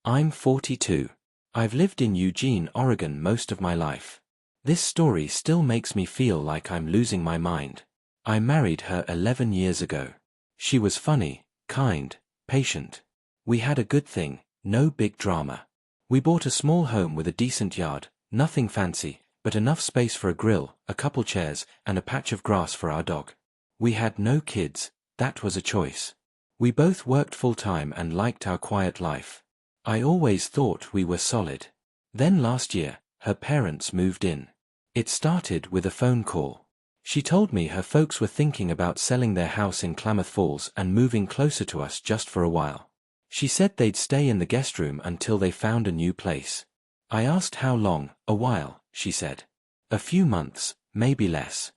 I'm 42. I've lived in Eugene, Oregon most of my life. This story still makes me feel like I'm losing my mind. I married her 11 years ago. She was funny, kind, patient. We had a good thing, no big drama. We bought a small home with a decent yard, nothing fancy, but enough space for a grill, a couple chairs, and a patch of grass for our dog. We had no kids, that was a choice. We both worked full-time and liked our quiet life. I always thought we were solid. Then last year, her parents moved in. It started with a phone call. She told me her folks were thinking about selling their house in Klamath Falls and moving closer to us just for a while. She said they'd stay in the guest room until they found a new place. I asked how long. A while, she said. A few months, maybe less.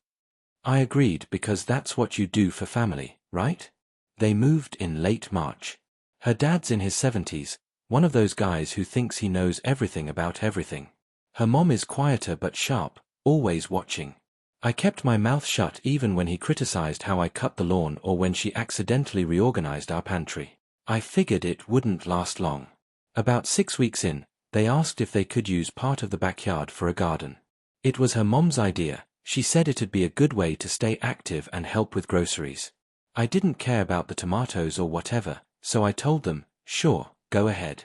I agreed because that's what you do for family, right? They moved in late March. Her dad's in his 70s, one of those guys who thinks he knows everything about everything. Her mom is quieter but sharp, always watching. I kept my mouth shut even when he criticized how I cut the lawn or when she accidentally reorganized our pantry. I figured it wouldn't last long. About 6 weeks in, they asked if they could use part of the backyard for a garden. It was her mom's idea. She said it'd be a good way to stay active and help with groceries. I didn't care about the tomatoes or whatever, so I told them, sure, go ahead.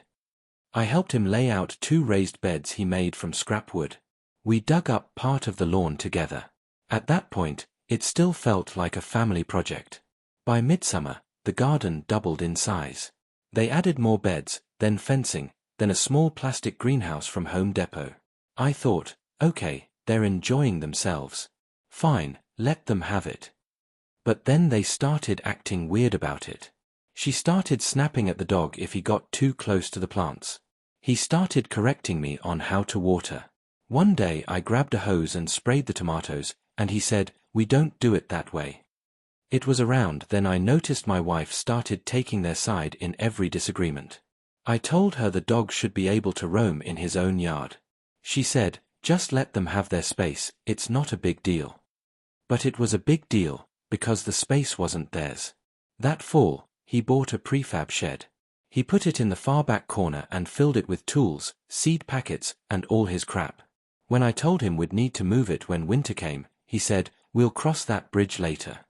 I helped him lay out 2 raised beds he made from scrap wood. We dug up part of the lawn together. At that point, it still felt like a family project. By midsummer, the garden doubled in size. They added more beds, then fencing, then a small plastic greenhouse from Home Depot. I thought, okay, they're enjoying themselves. Fine, let them have it. But then they started acting weird about it. She started snapping at the dog if he got too close to the plants. He started correcting me on how to water. One day I grabbed a hose and sprayed the tomatoes, and he said, "We don't do it that way." It was around then I noticed my wife started taking their side in every disagreement. I told her the dog should be able to roam in his own yard. She said, "Just let them have their space, it's not a big deal." But it was a big deal, because the space wasn't theirs. That fall, he bought a prefab shed. He put it in the far back corner and filled it with tools, seed packets, and all his crap. When I told him we'd need to move it when winter came, he said, "We'll cross that bridge later."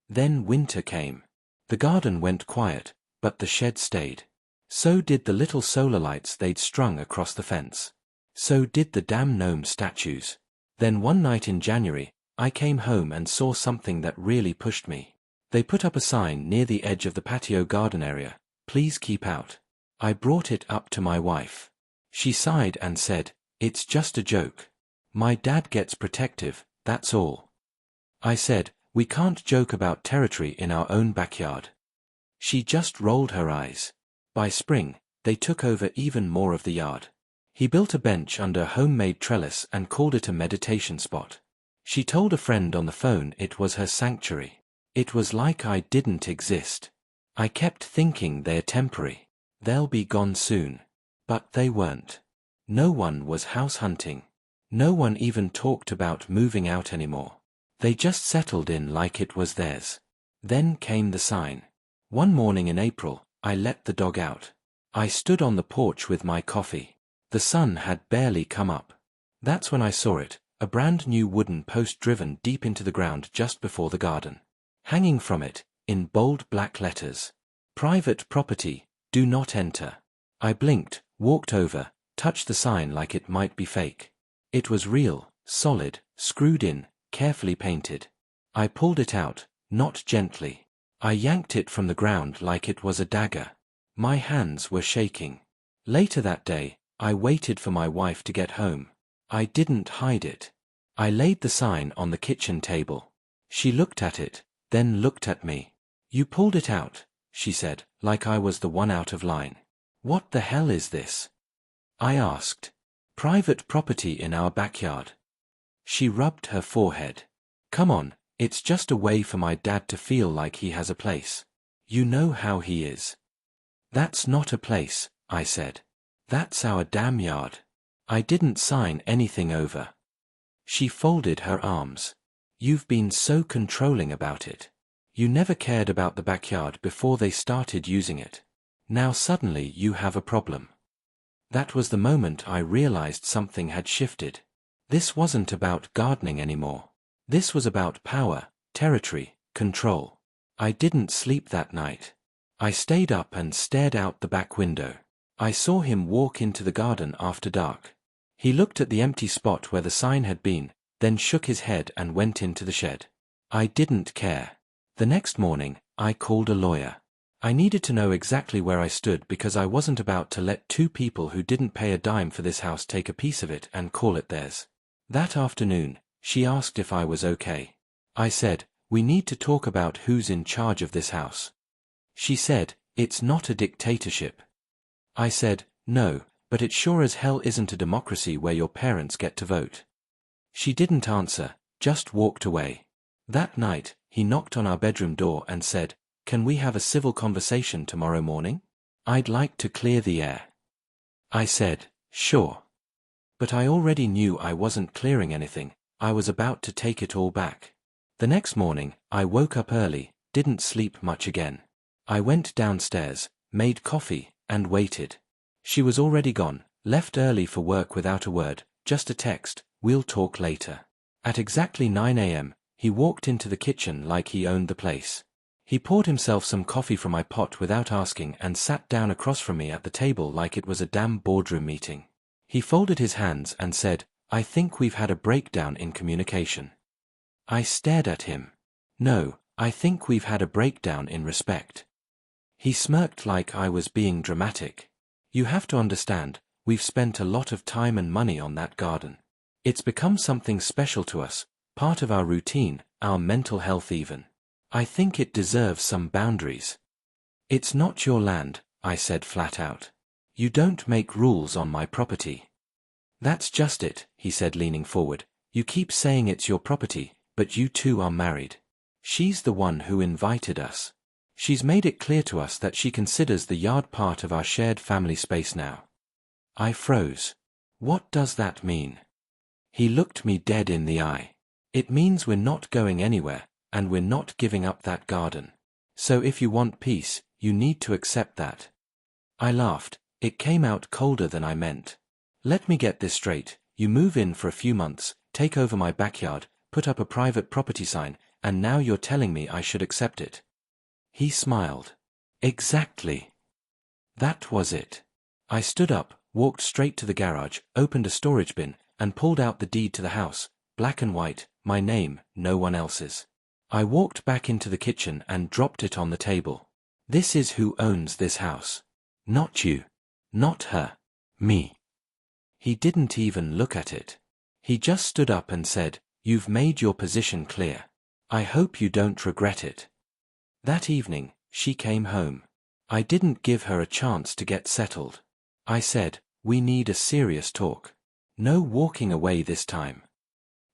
Then winter came. The garden went quiet, but the shed stayed. So did the little solar lights they'd strung across the fence. So did the damn gnome statues. Then one night in January, I came home and saw something that really pushed me. They put up a sign near the edge of the patio garden area, "Please keep out." I brought it up to my wife. She sighed and said, "It's just a joke. My dad gets protective, that's all." I said, "We can't joke about territory in our own backyard." She just rolled her eyes. By spring, they took over even more of the yard. He built a bench under a homemade trellis and called it a meditation spot. She told a friend on the phone it was her sanctuary. It was like I didn't exist. I kept thinking they're temporary. They'll be gone soon. But they weren't. No one was house hunting. No one even talked about moving out anymore. They just settled in like it was theirs. Then came the sign. One morning in April, I let the dog out. I stood on the porch with my coffee. The sun had barely come up. That's when I saw it, a brand new wooden post driven deep into the ground just before the garden. Hanging from it, in bold black letters, "Private property, do not enter." I blinked, walked over, touched the sign like it might be fake. It was real, solid, screwed in, carefully painted. I pulled it out, not gently. I yanked it from the ground like it was a dagger. My hands were shaking. Later that day, I waited for my wife to get home. I didn't hide it. I laid the sign on the kitchen table. She looked at it, then looked at me. "You pulled it out," she said, like I was the one out of line. "What the hell is this?" I asked. "Private property in our backyard." She rubbed her forehead. "Come on, it's just a way for my dad to feel like he has a place. You know how he is." "That's not a place," I said. "That's our damn yard. I didn't sign anything over." She folded her arms. "You've been so controlling about it. You never cared about the backyard before they started using it. Now suddenly you have a problem." That was the moment I realized something had shifted. This wasn't about gardening anymore. This was about power, territory, control. I didn't sleep that night. I stayed up and stared out the back window. I saw him walk into the garden after dark. He looked at the empty spot where the sign had been, then shook his head and went into the shed. I didn't care. The next morning, I called a lawyer. I needed to know exactly where I stood because I wasn't about to let two people who didn't pay a dime for this house take a piece of it and call it theirs. That afternoon, she asked if I was okay. I said, "We need to talk about who's in charge of this house." She said, "It's not a dictatorship." I said, "No, but it sure as hell isn't a democracy where your parents get to vote." She didn't answer, just walked away. That night, he knocked on our bedroom door and said, "Can we have a civil conversation tomorrow morning? I'd like to clear the air." I said, "Sure." But I already knew I wasn't clearing anything. I was about to take it all back. The next morning, I woke up early, didn't sleep much again. I went downstairs, made coffee, and waited. She was already gone, left early for work without a word, just a text, "We'll talk later." At exactly 9 a.m., he walked into the kitchen like he owned the place. He poured himself some coffee from my pot without asking and sat down across from me at the table like it was a damn boardroom meeting. He folded his hands and said, "I think we've had a breakdown in communication." I stared at him. "No, I think we've had a breakdown in respect." He smirked like I was being dramatic. "You have to understand, we've spent a lot of time and money on that garden. It's become something special to us, part of our routine, our mental health even. I think it deserves some boundaries." "It's not your land," I said flat out. "You don't make rules on my property." "That's just it," he said leaning forward. "You keep saying it's your property, but you two are married. She's the one who invited us. She's made it clear to us that she considers the yard part of our shared family space now." I froze. "What does that mean?" He looked me dead in the eye. "It means we're not going anywhere, and we're not giving up that garden. So if you want peace, you need to accept that." I laughed. It came out colder than I meant. "Let me get this straight. You move in for a few months, take over my backyard, put up a private property sign, and now you're telling me I should accept it." He smiled. "Exactly. That was it." I stood up, walked straight to the garage, opened a storage bin, and pulled out the deed to the house, black and white, my name, no one else's. I walked back into the kitchen and dropped it on the table. "This is who owns this house. Not you. Not her. Me." He didn't even look at it. He just stood up and said, "You've made your position clear. I hope you don't regret it." That evening, she came home. I didn't give her a chance to get settled. I said, "We need a serious talk. No walking away this time."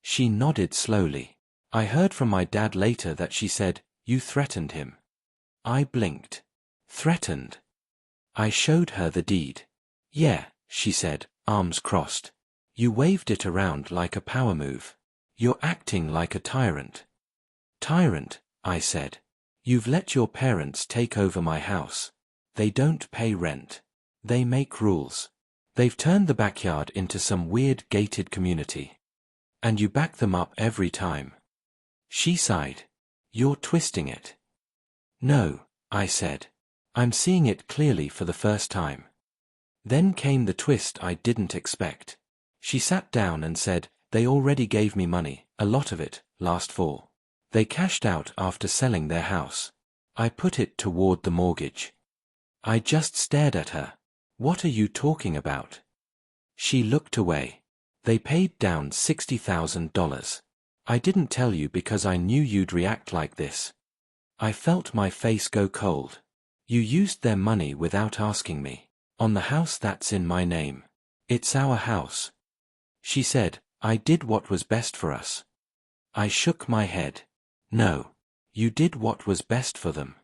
She nodded slowly. I heard from my dad later that she said, "You threatened him." I blinked. "Threatened?" I showed her the deed. "Yeah," she said, arms crossed. "You waved it around like a power move. You're acting like a tyrant." "Tyrant?" I said. "You've let your parents take over my house. They don't pay rent. They make rules. They've turned the backyard into some weird gated community. And you back them up every time." She sighed. "You're twisting it." "No," I said. "I'm seeing it clearly for the first time." Then came the twist I didn't expect. She sat down and said, "They already gave me money, a lot of it, last fall. They cashed out after selling their house. I put it toward the mortgage." I just stared at her. "What are you talking about?" She looked away. "They paid down $60,000. I didn't tell you because I knew you'd react like this." I felt my face go cold. "You used their money without asking me. On the house that's in my name. It's our house." She said, "I did what was best for us." I shook my head. "No. You did what was best for them."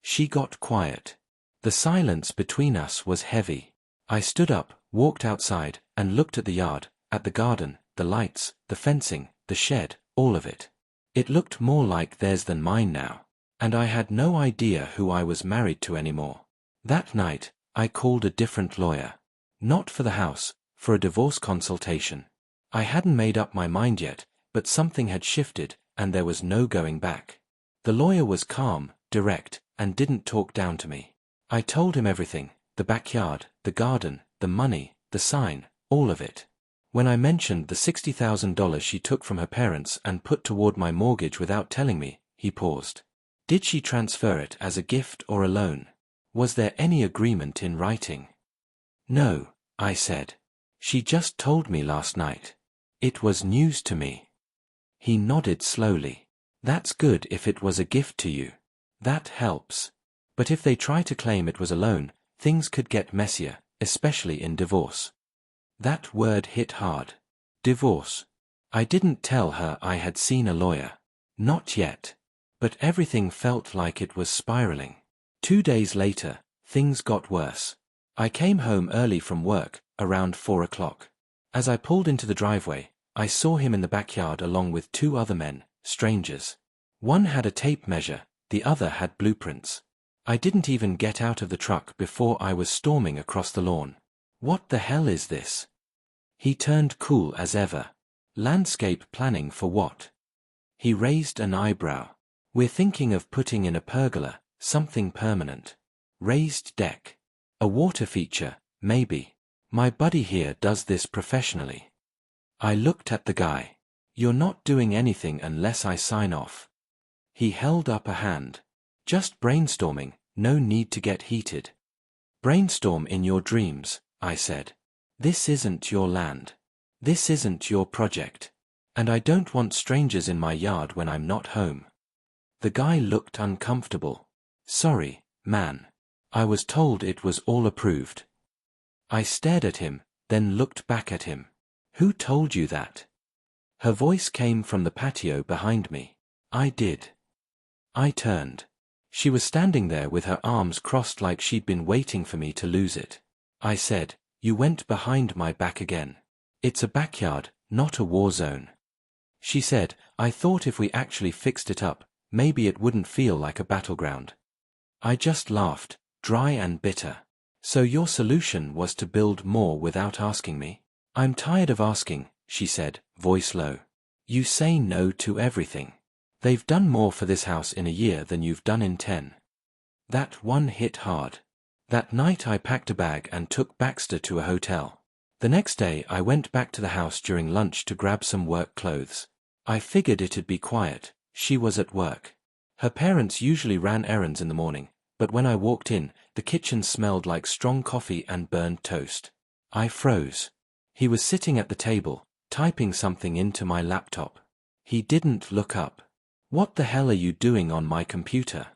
She got quiet. The silence between us was heavy. I stood up, walked outside, and looked at the yard, at the garden, the lights, the fencing, the shed, all of it. It looked more like theirs than mine now. And I had no idea who I was married to anymore. That night, I called a different lawyer. Not for the house, for a divorce consultation. I hadn't made up my mind yet, but something had shifted, and there was no going back. The lawyer was calm, direct, and didn't talk down to me. I told him everything, the backyard, the garden, the money, the sign, all of it. When I mentioned the $60,000 she took from her parents and put toward my mortgage without telling me, he paused. Did she transfer it as a gift or a loan? Was there any agreement in writing? No, I said. She just told me last night. It was news to me. He nodded slowly. That's good if it was a gift to you. That helps. But if they try to claim it was a loan, things could get messier, especially in divorce. That word hit hard. Divorce. I didn't tell her I had seen a lawyer. Not yet. But everything felt like it was spiraling. 2 days later, things got worse. I came home early from work, around 4 o'clock. As I pulled into the driveway, I saw him in the backyard along with 2 other men, strangers. One had a tape measure, the other had blueprints. I didn't even get out of the truck before I was storming across the lawn. What the hell is this? He turned cool as ever. Landscape planning for what? He raised an eyebrow. We're thinking of putting in a pergola, something permanent. Raised deck. A water feature, maybe. My buddy here does this professionally. I looked at the guy. You're not doing anything unless I sign off. He held up a hand. Just brainstorming, no need to get heated. Brainstorm in your dreams, I said. This isn't your land. This isn't your project. And I don't want strangers in my yard when I'm not home. The guy looked uncomfortable. Sorry, man. I was told it was all approved. I stared at him, then looked back at him. Who told you that? Her voice came from the patio behind me. I did. I turned. She was standing there with her arms crossed like she'd been waiting for me to lose it. I said, You went behind my back again. It's a backyard, not a war zone. She said, I thought if we actually fixed it up, maybe it wouldn't feel like a battleground. I just laughed, dry and bitter. So your solution was to build more without asking me? I'm tired of asking, she said, voice low. You say no to everything. They've done more for this house in a year than you've done in 10. That one hit hard. That night I packed a bag and took Baxter to a hotel. The next day I went back to the house during lunch to grab some work clothes. I figured it'd be quiet. She was at work. Her parents usually ran errands in the morning, but when I walked in, the kitchen smelled like strong coffee and burned toast. I froze. He was sitting at the table, typing something into my laptop. He didn't look up. What the hell are you doing on my computer?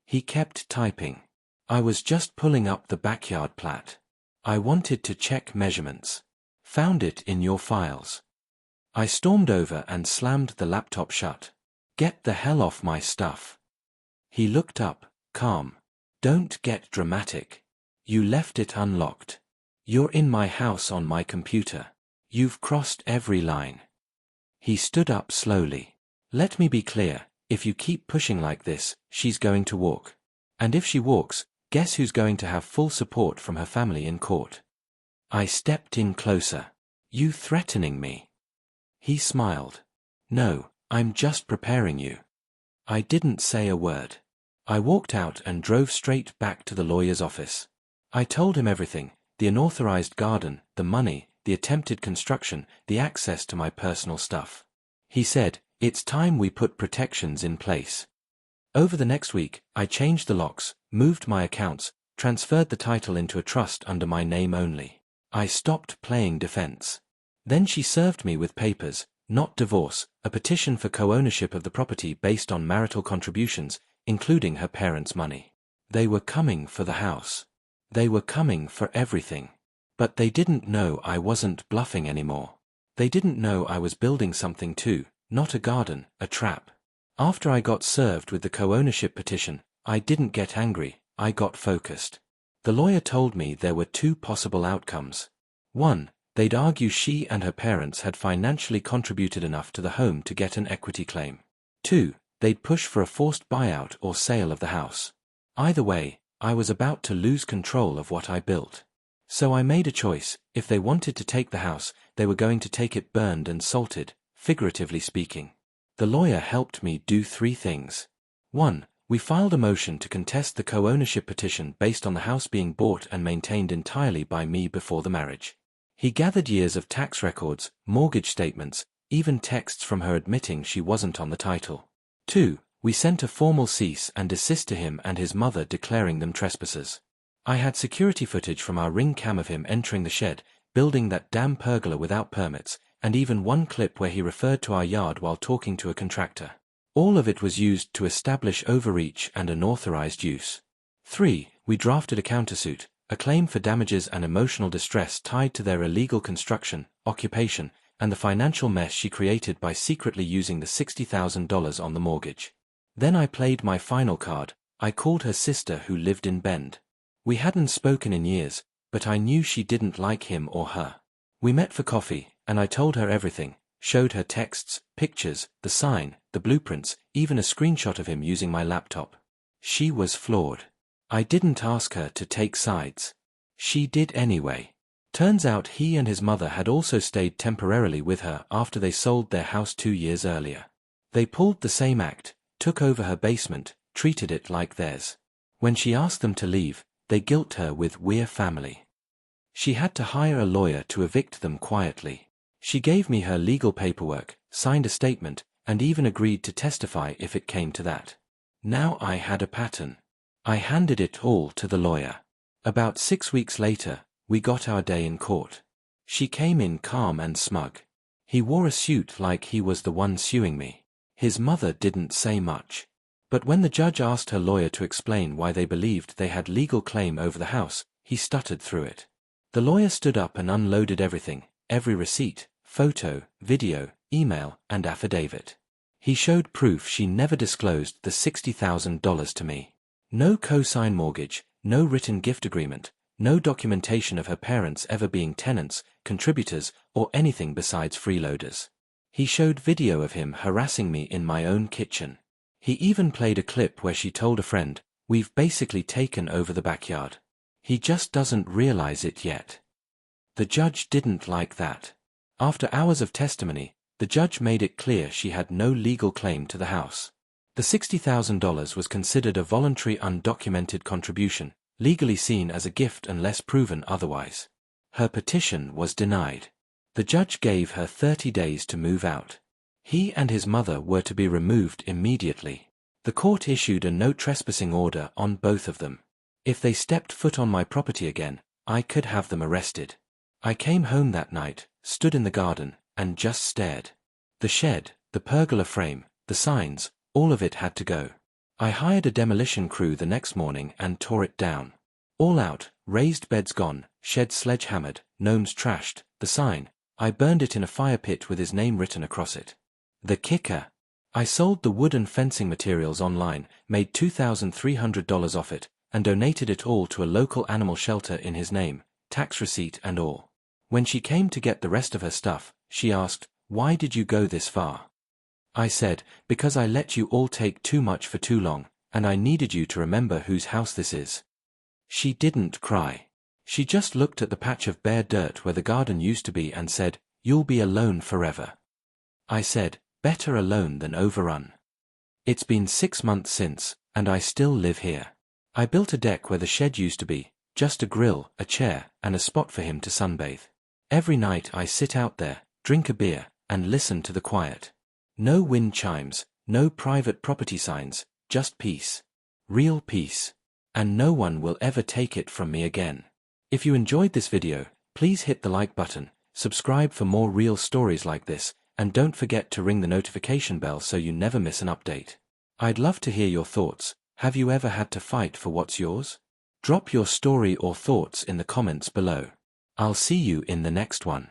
He kept typing. I was just pulling up the backyard plat. I wanted to check measurements. Found it in your files. I stormed over and slammed the laptop shut. Get the hell off my stuff. He looked up, calm. Don't get dramatic. You left it unlocked. You're in my house on my computer. You've crossed every line. He stood up slowly. Let me be clear, if you keep pushing like this, she's going to walk. And if she walks, guess who's going to have full support from her family in court? I stepped in closer. You threatening me? He smiled. No, I'm just preparing you. I didn't say a word. I walked out and drove straight back to the lawyer's office. I told him everything, the unauthorized garden, the money, the attempted construction, the access to my personal stuff. He said, it's time we put protections in place. Over the next week, I changed the locks, moved my accounts, transferred the title into a trust under my name only. I stopped playing defense. Then she served me with papers, not divorce, a petition for co-ownership of the property based on marital contributions, including her parents' money. They were coming for the house. They were coming for everything. But they didn't know I wasn't bluffing anymore. They didn't know I was building something too, not a garden, a trap. After I got served with the co-ownership petition, I didn't get angry, I got focused. The lawyer told me there were 2 possible outcomes. 1, they'd argue she and her parents had financially contributed enough to the home to get an equity claim. 2, they'd push for a forced buyout or sale of the house. Either way, I was about to lose control of what I built. So I made a choice. If they wanted to take the house, they were going to take it burned and salted, figuratively speaking. The lawyer helped me do 3 things. 1. We filed a motion to contest the co-ownership petition based on the house being bought and maintained entirely by me before the marriage. He gathered years of tax records, mortgage statements, even texts from her admitting she wasn't on the title. 2. We sent a formal cease and desist to him and his mother declaring them trespassers. I had security footage from our ring cam of him entering the shed, building that damn pergola without permits, and even one clip where he referred to our yard while talking to a contractor. All of it was used to establish overreach and unauthorized use. 3. We drafted a countersuit, a claim for damages and emotional distress tied to their illegal construction, occupation, and the financial mess she created by secretly using the $60,000 on the mortgage. Then I played my final card. I called her sister who lived in Bend. We hadn't spoken in years, but I knew she didn't like him or her. We met for coffee, and I told her everything, showed her texts, pictures, the sign, the blueprints, even a screenshot of him using my laptop. She was floored. I didn't ask her to take sides. She did anyway. Turns out he and his mother had also stayed temporarily with her after they sold their house 2 years earlier. They pulled the same act, took over her basement, treated it like theirs. When she asked them to leave, they guilt her with "we're family." She had to hire a lawyer to evict them quietly. She gave me her legal paperwork, signed a statement, and even agreed to testify if it came to that. Now I had a pattern. I handed it all to the lawyer. About 6 weeks later, we got our day in court. She came in calm and smug. He wore a suit like he was the one suing me. His mother didn't say much. But when the judge asked her lawyer to explain why they believed they had legal claim over the house, he stuttered through it. The lawyer stood up and unloaded everything, every receipt, photo, video, email, and affidavit. He showed proof she never disclosed the $60,000 to me. No co-sign mortgage, no written gift agreement, no documentation of her parents ever being tenants, contributors, or anything besides freeloaders. He showed video of him harassing me in my own kitchen. He even played a clip where she told a friend, "We've basically taken over the backyard. He just doesn't realize it yet." The judge didn't like that. After hours of testimony, the judge made it clear she had no legal claim to the house. The $60,000 was considered a voluntary undocumented contribution, legally seen as a gift unless proven otherwise. Her petition was denied. The judge gave her 30 days to move out. He and his mother were to be removed immediately. The court issued a no trespassing order on both of them. If they stepped foot on my property again, I could have them arrested. I came home that night, stood in the garden, and just stared. The shed, the pergola frame, the signs, all of it had to go. I hired a demolition crew the next morning and tore it down. All out, raised beds gone, shed sledgehammered, gnomes trashed, the sign, I burned it in a fire pit with his name written across it. The kicker. I sold the wooden fencing materials online, made $2,300 off it, and donated it all to a local animal shelter in his name, tax receipt and all. When she came to get the rest of her stuff, she asked, "Why did you go this far?" I said, "Because I let you all take too much for too long, and I needed you to remember whose house this is." She didn't cry. She just looked at the patch of bare dirt where the garden used to be and said, "You'll be alone forever." I said, "Better alone than overrun." It's been 6 months since, and I still live here. I built a deck where the shed used to be, just a grill, a chair, and a spot for him to sunbathe. Every night I sit out there, drink a beer, and listen to the quiet. No wind chimes, no private property signs, just peace. Real peace. And no one will ever take it from me again. If you enjoyed this video, please hit the like button, subscribe for more real stories like this, and don't forget to ring the notification bell so you never miss an update. I'd love to hear your thoughts. Have you ever had to fight for what's yours? Drop your story or thoughts in the comments below. I'll see you in the next one.